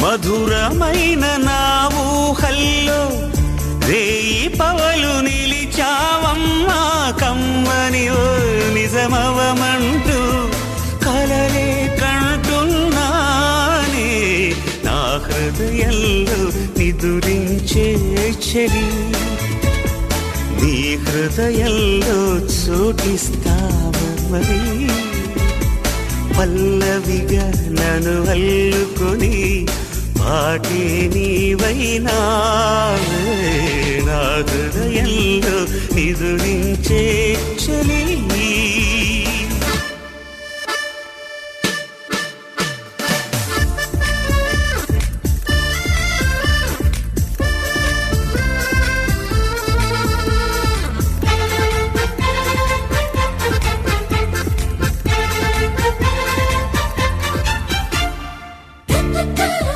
మధురమైన నా ఊహల్లో రేయి పవలు నిలిచావమ్మా కమ్మని ఓ నిజమవమంటూ కలలే కంటున్నానే నా హృదయంలో నిదురించే చెలి నీ హృదయంలో చోటిస్తావరి పల్లవిగా నన్ను అల్లుకొని పాటే నీవైనా నా హృదయంలో నిదురించే చలి Da da da.